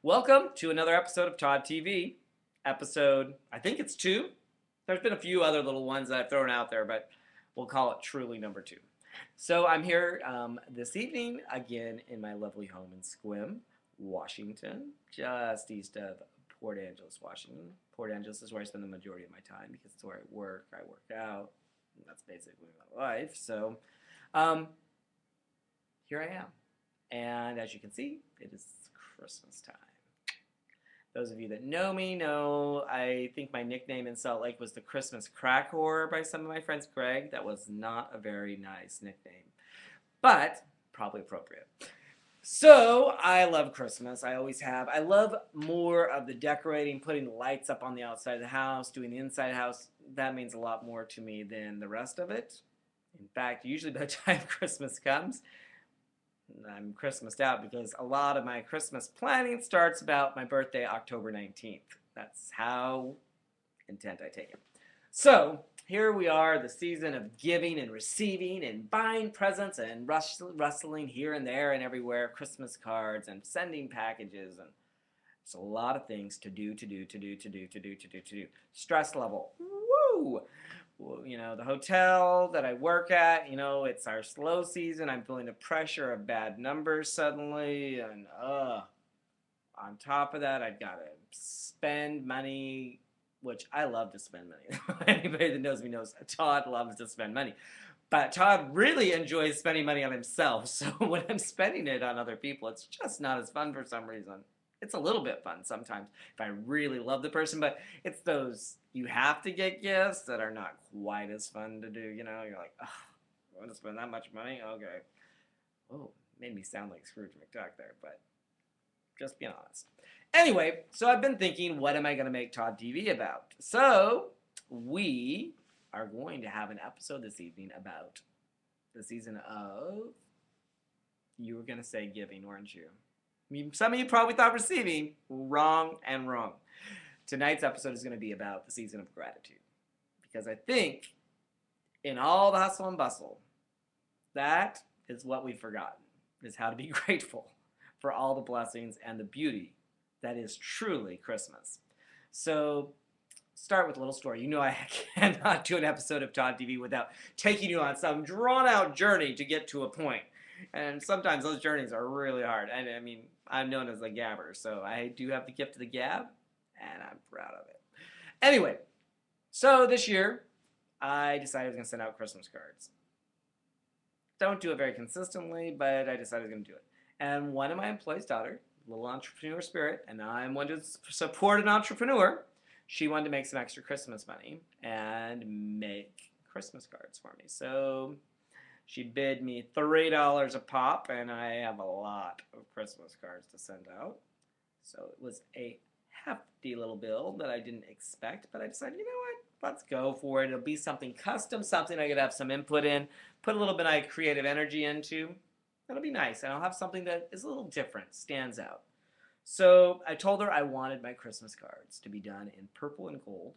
Welcome to another episode of Todd TV. Episode, I think it's 2. There's been a few other little ones that I've thrown out there, but we'll call it truly number 2. So I'm here this evening again in my lovely home in Sequim, Washington, just east of Port Angeles, Washington. Port Angeles is where I spend the majority of my time because it's where I work out, and that's basically my life. So here I am. And as you can see, it is Christmas time. Those of you that know me know I think my nickname in Salt Lake was the Christmas Crack Whore by some of my friends. Greg, that was not a very nice nickname, but probably appropriate. So I love Christmas. I always have. I love more of the decorating, putting the lights up on the outside of the house, doing the inside house. That means a lot more to me than the rest of it. In fact, usually by the time Christmas comes, I'm Christmased out because a lot of my Christmas planning starts about my birthday, October 19th. That's how intent I take it. So here we are, the season of giving and receiving and buying presents and rustling here and there and everywhere, Christmas cards and sending packages, and it's a lot of things to do. Stress level, woo! Well, you know, the hotel that I work at, you know, it's our slow season. I'm feeling the pressure of bad numbers suddenly, and on top of that, I've got to spend money, which I love to spend money. Anybody that knows me knows Todd loves to spend money. But Todd really enjoys spending money on himself, so when I'm spending it on other people, it's just not as fun for some reason. It's a little bit fun sometimes if I really love the person, but it's those you have to get gifts that are not quite as fun to do, you know? You're like, oh, I want to spend that much money? Okay. Oh, made me sound like Scrooge McDuck there, but just being honest. Anyway, so I've been thinking, what am I going to make Todd TV about? So we are going to have an episode this evening about the season of, you were going to say giving, weren't you? Some of you probably thought receiving. Wrong and wrong. Tonight's episode is going to be about the season of gratitude. Because I think in all the hustle and bustle, that is what we've forgotten, is how to be grateful for all the blessings and the beauty that is truly Christmas. So start with a little story. You know I cannot do an episode of Todd TV without taking you on some drawn-out journey to get to a point. And sometimes those journeys are really hard. And I mean, I'm known as a gabber, so I do have the gift of the gab, and I'm proud of it. Anyway, so this year, I decided I was going to send out Christmas cards. Don't do it very consistently, but I decided I was going to do it. And one of my employees' daughter, little entrepreneur spirit, and I'm one to support an entrepreneur, she wanted to make some extra Christmas money and make Christmas cards for me. So she bid me $3 a pop, and I have a lot of Christmas cards to send out. So it was a hefty little bill that I didn't expect, but I decided, you know what, let's go for it. It'll be something custom, something I could have some input in, put a little bit of creative energy into. That'll be nice, and I'll have something that is a little different, stands out. So I told her I wanted my Christmas cards to be done in purple and gold,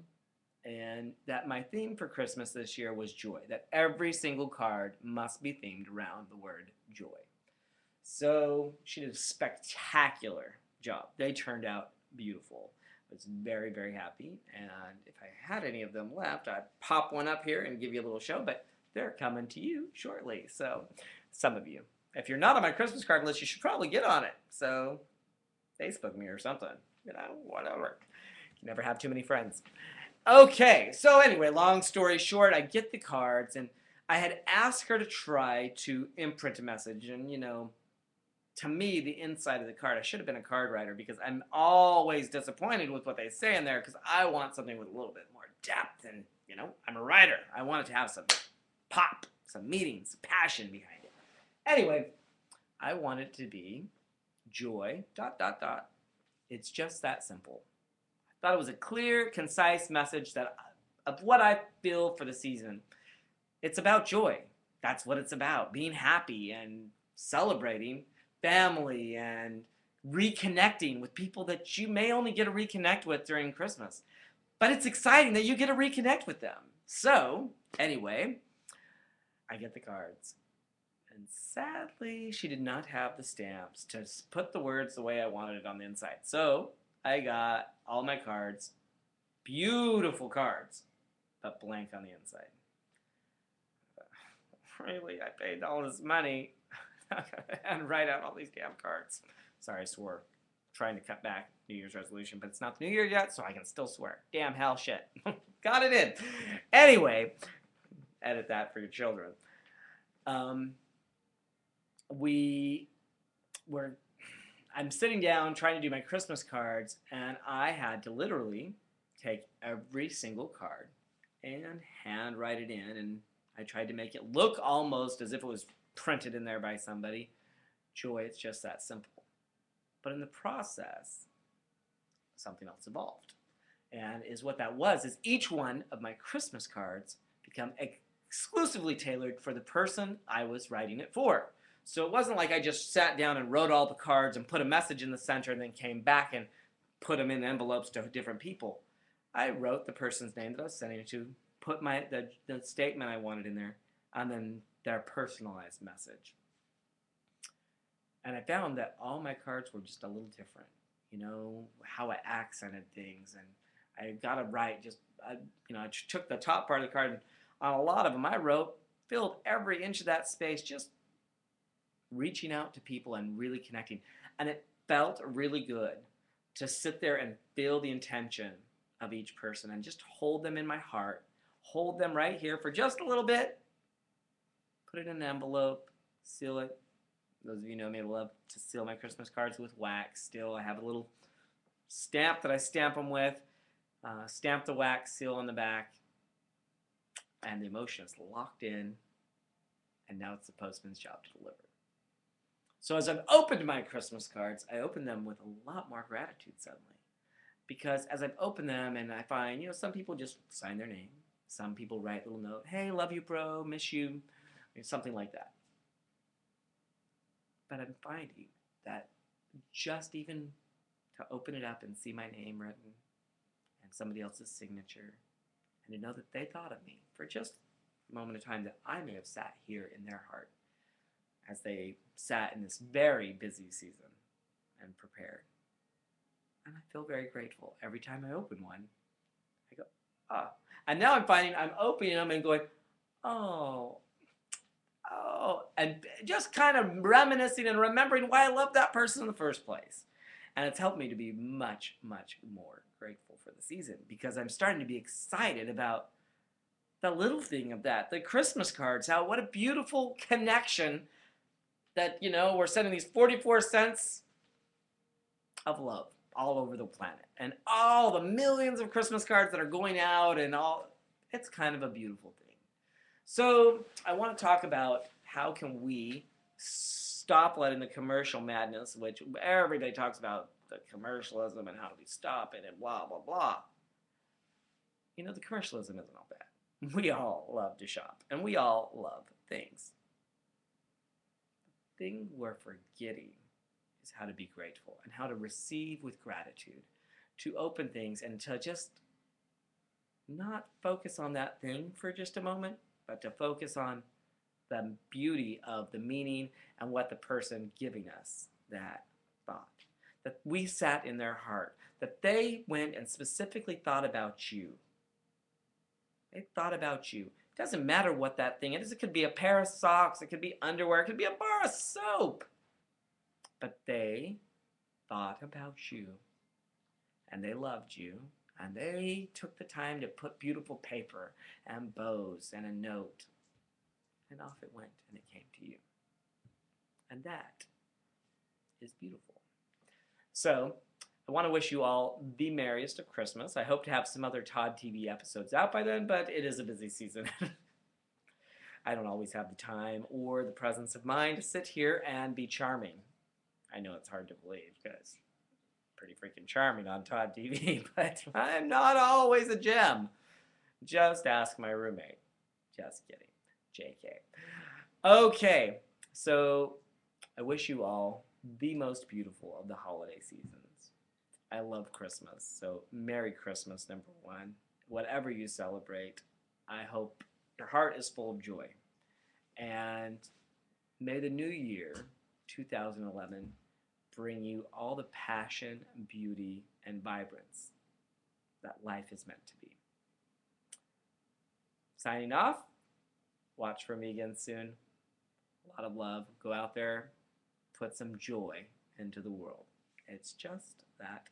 and that my theme for Christmas this year was joy, that every single card must be themed around the word joy. So she did a spectacular job. They turned out beautiful. I was very, very happy, and if I had any of them left, I'd pop one up here and give you a little show, but they're coming to you shortly. So some of you, if you're not on my Christmas card list, you should probably get on it. So Facebook me or something, you know, whatever. You never have too many friends. Okay, so anyway, long story short, I get the cards, and I had asked her to try to imprint a message, and, you know, to me, the inside of the card, I should have been a card writer because I'm always disappointed with what they say in there because I want something with a little bit more depth, and, you know, I'm a writer. I want it to have some pop, some meaning, some passion behind it. Anyway, I want it to be joy, ... It's just that simple. Thought it was a clear, concise message that of what I feel for the season. It's about joy. That's what it's about. Being happy and celebrating family and reconnecting with people that you may only get to reconnect with during Christmas. But it's exciting that you get to reconnect with them. So, anyway, I get the cards. And sadly, she did not have the stamps to put the words the way I wanted it on the inside. So I got all my cards, beautiful cards, but blank on the inside. Really, I paid all this money and write out all these damn cards. Sorry, I swore. Trying to cut back New Year's resolution, but it's not the New Year yet, so I can still swear. Damn hell shit. Got it in. Anyway, edit that for your children. I'm sitting down trying to do my Christmas cards, and I had to literally take every single card and hand write it in, and I tried to make it look almost as if it was printed in there by somebody. Joy, it's just that simple. But in the process, something else evolved. And what that was is each one of my Christmas cards become exclusively tailored for the person I was writing it for. So it wasn't like I just sat down and wrote all the cards and put a message in the center and then came back and put them in envelopes to different people. I wrote the person's name that I was sending it to, put the statement I wanted in there, and then their personalized message. And I found that all my cards were just a little different. You know, how I accented things, and I got it right. I took the top part of the card, and on a lot of them I filled every inch of that space, just reaching out to people and really connecting. And it felt really good to sit there and feel the intention of each person and just hold them in my heart, hold them right here for just a little bit, put it in an envelope, seal it. Those of you know me, I love to seal my Christmas cards with wax. Still, I have a little stamp that I stamp them with. Stamp the wax, seal on the back, and the emotion is locked in, and now it's the postman's job to deliver. So as I've opened my Christmas cards, I open them with a lot more gratitude suddenly. Because as I've opened them, and I find, some people just sign their name. Some people write a little note, hey, love you, bro, miss you, something like that. But I'm finding that just even to open it up and see my name written and somebody else's signature, and to know that they thought of me for just a moment of time, that I may have sat here in their heart as they sat in this very busy season and prepared. And I feel very grateful every time I open one. I go, ah. And now I'm finding I'm opening them and going, oh, and just kind of reminiscing and remembering why I loved that person in the first place. And it's helped me to be much, much more grateful for the season, because I'm starting to be excited about the little thing of that, the Christmas cards, what a beautiful connection that, we're sending these 44 cents of love all over the planet. And all the millions of Christmas cards that are going out and it's kind of a beautiful thing. So I want to talk about how can we stop letting the commercial madness, which everybody talks about the commercialism and how do we stop it and blah, blah, blah. The commercialism isn't all bad. We all love to shop and we all love things. The thing we're forgetting is how to be grateful and how to receive with gratitude, to open things and to just not focus on that thing for just a moment, but to focus on the beauty of the meaning and what the person giving us that thought. That we sat in their heart, that they went and specifically thought about you. They thought about you. It doesn't matter what that thing is. It could be a pair of socks, it could be underwear, it could be a bar of soap. But they thought about you, and they loved you, and they took the time to put beautiful paper and bows and a note. And off it went, and it came to you. And that is beautiful. So, I want to wish you all the merriest of Christmas. I hope to have some other Todd TV episodes out by then, but it is a busy season. I don't always have the time or the presence of mind to sit here and be charming. I know it's hard to believe, because I'm pretty freaking charming on Todd TV, but I'm not always a gem. Just ask my roommate. Just kidding. JK. Okay, so I wish you all the most beautiful of the holiday seasons. I love Christmas, so Merry Christmas, number one. Whatever you celebrate, I hope your heart is full of joy. And May the new year, 2011, bring you all the passion, beauty, and vibrance that life is meant to be. Signing off. Watch for me again soon. A lot of love. Go out there, put some joy into the world. It's just that